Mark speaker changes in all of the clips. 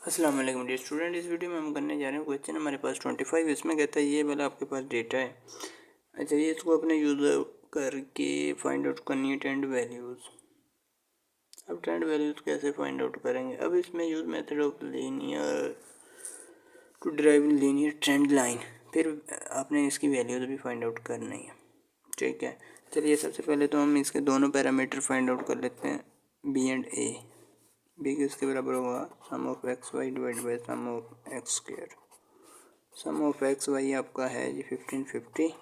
Speaker 1: अस्सलाम वालेकुम dear student. इस वीडियो में हम करने जा रहे हैं क्वेश्चन हमारे पास 25। इसमें कहता है ये वाला आपके पास डेटा है। अच्छा, ये इसको अपने यूज़र करके फाइंड आउट करनी है ट्रेंड वैल्यूज़। अब ट्रेंड वैल्यूज़ कैसे फाइंड आउट करेंगे? अब इसमें use method of linear to derive linear trend line. फिर आपने इसकी वैल्यूज़ भी फाइंड आउट करनी है। ठीक है, चलिए सबसे पहले तो हम इसके दोनों पैरामीटर फाइंड आउट कर लेते हैं, बी एंड ए। बी किसके बराबर होगा? Sum of X Y divide by sum of X square. Sum of X Y आपका है जी 1550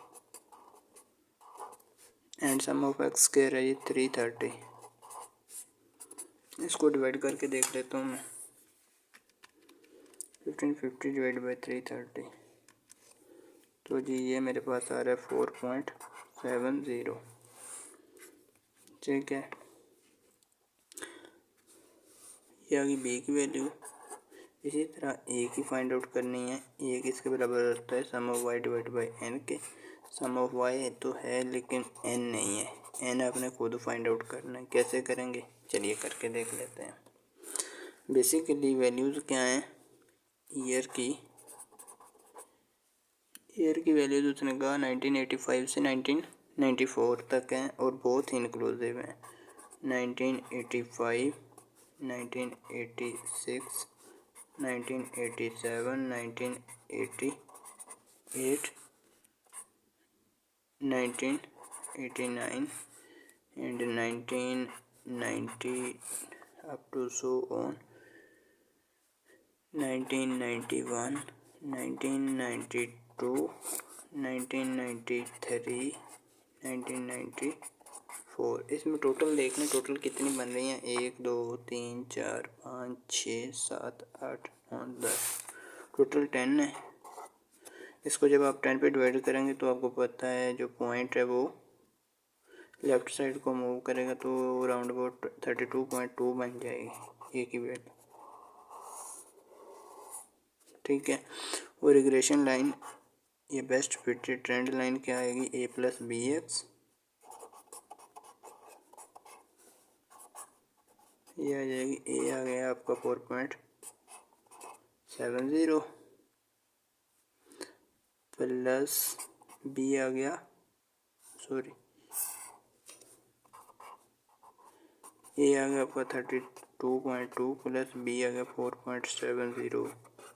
Speaker 1: and sum of X square है जी 330। इसको डिवाइड करके देख लेता हूँ मैं। 1550 डिवाइड बाई 330, तो जी ये मेरे पास आ रहा है 4.70। ठीक है, ये आ गई बी की वैल्यू। इसी तरह ए की फाइंड आउट करनी है। ए किसके बराबर होता है? Sum of Y divide by N के। सम ऑफ वाई तो है लेकिन एन नहीं है, एन आपने खुद फाइंड आउट करना है। कैसे करेंगे? चलिए करके देख लेते हैं। बेसिकली वैल्यूज़ क्या हैं? ईयर की वैल्यूज़ उसने कहा 1985 से 1994 तक हैं और बहुत ही इंक्लूसिव हैं। 1985, 1986, 1987, 1988, 1989 and 1990 up to so on, 1991, 1992, 1993, 1994। इसमें टोटल देख लें, टोटल कितनी बन रही हैं? 1 2 3 4 5 6 7 8 9 10, टोटल 10 है। इसको जब आप 10 पे डिवाइड करेंगे तो आपको पता है जो पॉइंट है वो लेफ़्ट साइड को मूव करेगा तो राउंड अबाउट 32.2 बन जाएगी ए की वैल्यू। ठीक है, और रिग्रेशन लाइन ये बेस्ट फिटेड ट्रेंड लाइन क्या आएगी? ए प्लस बी एक्स, ये आ जाएगी। ए आ गया आपका 4.70 प्लस बी आ गया, सॉरी ए आ गया आपका 32.2 प्लस बी आ गया 4.70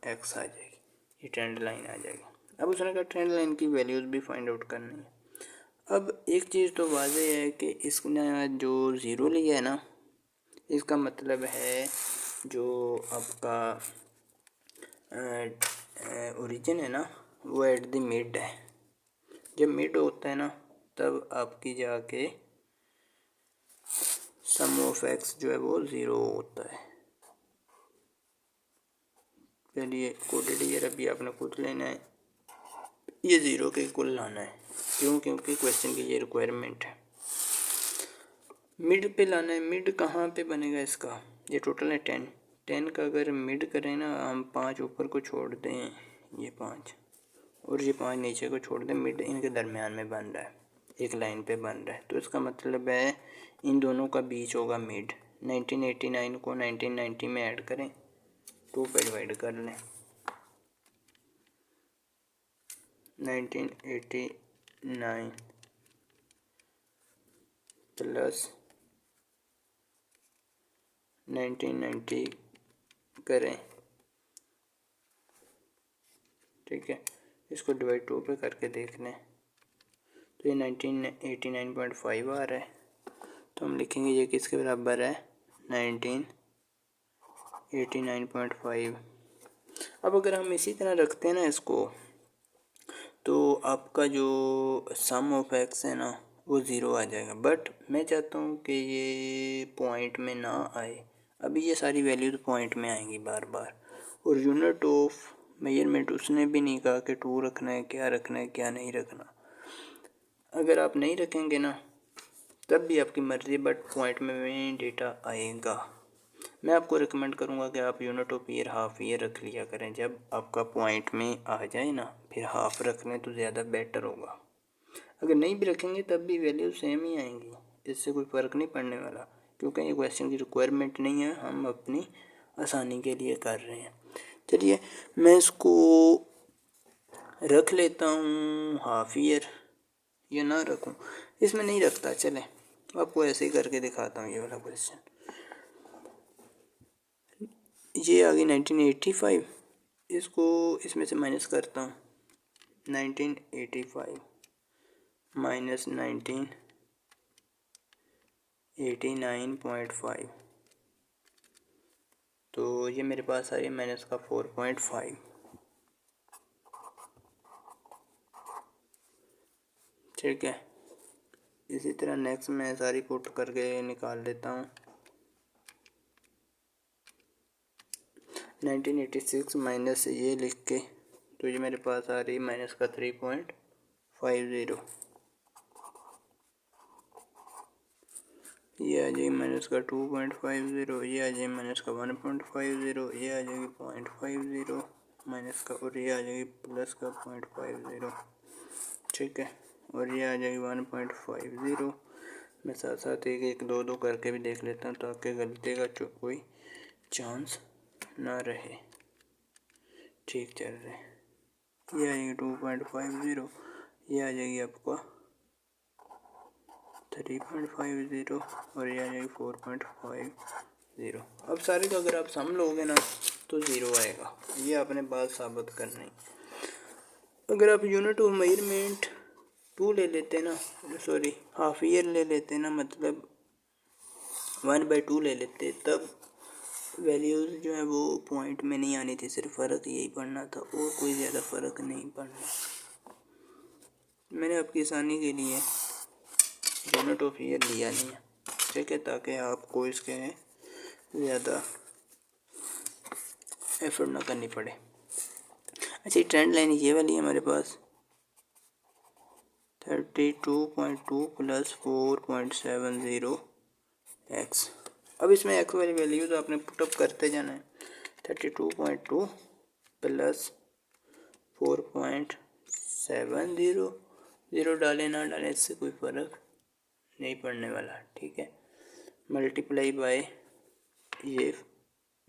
Speaker 1: एक्स आ जाएगी। ये ट्रेंड लाइन आ जाएगी। अब उसने कहा ट्रेंड लाइन की वैल्यूज़ भी फाइंड आउट करनी है। अब एक चीज़ तो वाज़ेह है कि इसने जो ज़ीरो लिया है ना, इसका मतलब है जो आपका ओरिजिन है ना वो एट द मिड है। जब मिड होता है ना तब आपकी जाके सम ऑफ एक्स जो है वो ज़ीरो होता है। चलिए कोडेड ईयर अभी आपने खुद लेना है, ये ज़ीरो के इक्वल लाना है। क्यों? क्योंकि क्वेश्चन की ये रिक्वायरमेंट है। मिड पे लाना है। मिड कहाँ पे बनेगा इसका? ये टोटल है 10 का अगर मिड करें ना हम 5 ऊपर को छोड़ दें, ये 5 और ये 5 नीचे को छोड़ दें, मिड इनके दरमियान में बन रहा है, एक लाइन पे बन रहा है। तो इसका मतलब है इन दोनों का बीच होगा मिड। 1989 को 1990 में ऐड करें, 2 पे डिवाइड कर लें। 1989 प्लस 1990 करें। ठीक है, इसको डिवाइड 2 पे करके देख लें तो ये 1989.5 आ रहा है। तो हम लिखेंगे ये किसके बराबर है? 1989.5। अब अगर हम इसी तरह रखते हैं ना इसको, तो आपका जो सम ऑफ एक्स है ना वो ज़ीरो आ जाएगा। बट मैं चाहता हूँ कि ये पॉइंट में ना आए। अभी ये सारी वैल्यूज पॉइंट में आएंगी बार बार। और यूनिट ऑफ मेजरमेंट उसने भी नहीं कहा कि 2 रखना है, क्या रखना है, क्या नहीं रखना। अगर आप नहीं रखेंगे ना तब भी आपकी मर्ज़ी, बट पॉइंट में डेटा आएगा। मैं आपको रिकमेंड करूँगा कि आप unit of year half year रख लिया करें। जब आपका पॉइंट में आ जाए ना फिर हाफ रख लें तो ज़्यादा बेटर होगा। अगर नहीं भी रखेंगे तब भी वैल्यू सेम ही आएंगी, इससे कोई फ़र्क नहीं पड़ने वाला। क्योंकि ये क्वेश्चन की रिक्वायरमेंट नहीं है, हम अपनी आसानी के लिए कर रहे हैं। चलिए मैं इसको रख लेता हूँ हाफ ईयर, या ना रखूँ, इसमें नहीं रखता, चले आपको ऐसे ही करके दिखाता हूँ। ये वाला क्वेश्चन, ये आ गई 1985, इसको इसमें से माइनस करता हूँ। 1985 माइनस 1989.5, तो ये मेरे पास आ रही है माइनस का 4.5। ठीक है, इसी तरह नेक्स्ट मैं सारी पुट करके निकाल लेता हूँ। 1986 माइनस ये लिख के, तो ये मेरे पास आ रही है माइनस का 3.50, ये आ जाएगी माइनस का 2.50, ये आ जाएगी माइनस का 1.50, ये आ जाएगी 0.50 माइनस का, और ये आ जाएगी प्लस का 0.50। ठीक है, और ये आ जाएगी 1.50। मैं साथ साथ एक एक दो दो करके भी देख लेता हूँ ताकि गलती का कोई चांस ना रहे। ठीक चल रहे, ये आ जाएगी 2.50, ये आ जाएगी आपका 3.50, और ये आ जाएगी 4.50। अब सारे का अगर आप सम लोगे ना तो ज़ीरो आएगा, ये आपने बात साबित करनी। अगर आप यूनिट ऑफ मेजरमेंट 2 ले लेते ना, सॉरी हाफ ईयर ले लेते ना, मतलब 1/2 ले लेते, तब वैल्यूज़ जो है वो पॉइंट में नहीं आनी थी, सिर्फ फ़र्क यही पड़ना था और कोई ज़्यादा फ़र्क नहीं पड़ना। मैंने आपकी आसानी के लिए यूनिट ऑफ ईयर लिया नहीं है, ठीक है, ताकि आपको इसके ज़्यादा एफर्ट ना करनी पड़े। अच्छा, ट्रेंड लाइन ये वाली है हमारे पास 32.2 प्लस 4.70 एक्स। अब इसमें एक्स वाली वैल्यूज़ आपने पुटअप करते जाना है। 32.2 प्लस 4.70, ज़ीरो डालें ना डालें इससे कोई फ़र्क नहीं पड़ने वाला। ठीक है, मल्टीप्लाई बाय ये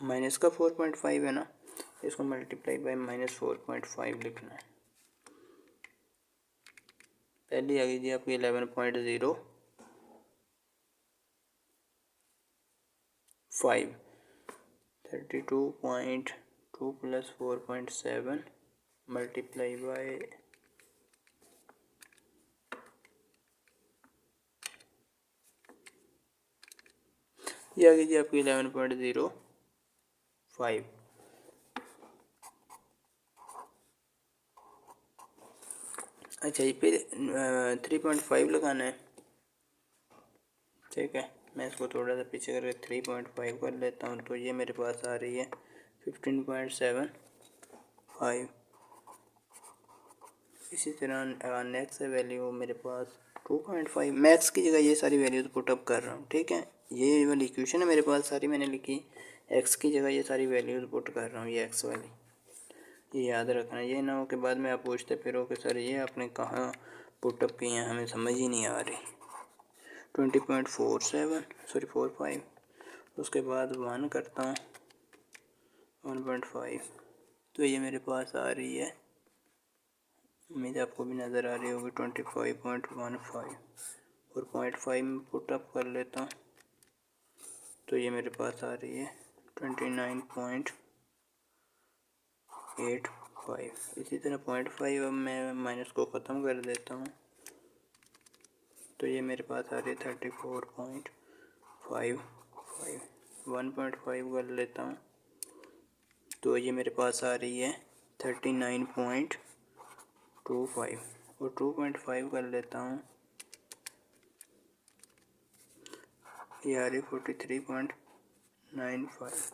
Speaker 1: माइनस का 4.5 है ना, इसको मल्टीप्लाई बाय माइनस 4.5 लिखना है। पहली आ गई थी आपकी 11.05, 32.2 प्लस 4.7 मल्टीप्लाई बाय ये आ गई थी आपकी 11.05। अच्छा, ये फिर 3.5 लगाना है। ठीक है, मैं इसको थोड़ा सा पीछे करके 3.5 कर लेता हूँ, तो ये मेरे पास आ रही है 15.75। इसी तरह नेक्स्ट वैल्यू मेरे पास 2.5। मैक्स की जगह ये सारी वैल्यूज पुटअप कर रहा हूँ। ठीक है, ये वाली इक्वेशन है मेरे पास सारी मैंने लिखी, एक्स की जगह ये सारी वैल्यूज पुट कर रहा हूँ, ये एक्स वाली, ये याद रखना। ये ना हो के बाद में आप पूछते फिरो कि सर ये आपने कहाँ पुटअप किए हैं, हमें समझ ही नहीं आ रही। 45, उसके बाद 1 करता हूँ 1.5, तो ये मेरे पास आ रही है, उम्मीद आपको भी नज़र आ रही होगी 25.15, और 0.5 में पुटअप कर लेता हूँ, तो ये मेरे पास आ रही है 29.85। इसी तरह 0.5 अब मैं माइनस को ख़त्म कर देता हूँ, तो ये मेरे पास आ रही है 34.55। 1.5 कर लेता हूँ, तो ये मेरे पास आ रही है 39.25, और 2.5 कर लेता हूँ, ये आ रही 43.95।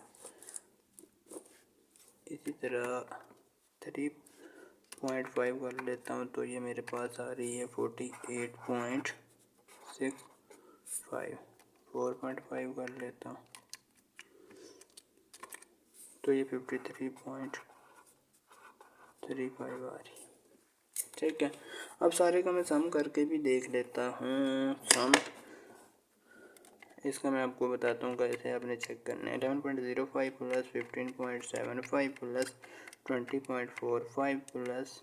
Speaker 1: इसी तरह 3.5 कर लेता हूँ, तो ये मेरे पास आ रही है 48.65। 4.5 कर लेता हूँ, तो ये 53.35 आ रही। ठीक है, अब सारे का मैं सम करके भी देख लेता हूँ। सम इसका मैं आपको बताता हूँ कैसे आपने चेक करना है। 11.05 plus 15.75 plus 20.45 plus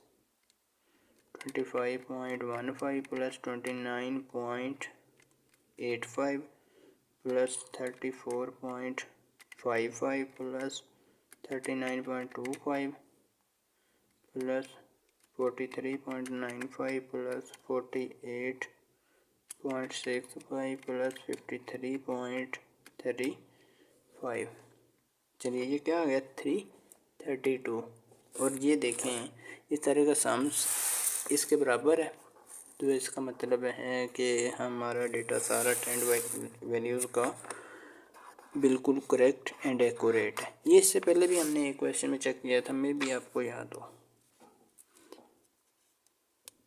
Speaker 1: 25.15 plus 29.85 plus 34.55 plus 39.25 plus 43.95 plus 48.65 plus 53.35। चलिए ये क्या आ गया 332। और ये देखें इस तरह का सम्स इसके बराबर है, तो इसका मतलब है कि हमारा डेटा सारा ट्रेंड वैल्यूज़ का बिल्कुल करेक्ट एंड एक्यूरेट है। ये इससे पहले भी हमने एक क्वेश्चन में चेक किया था, मैं भी आपको याद हो।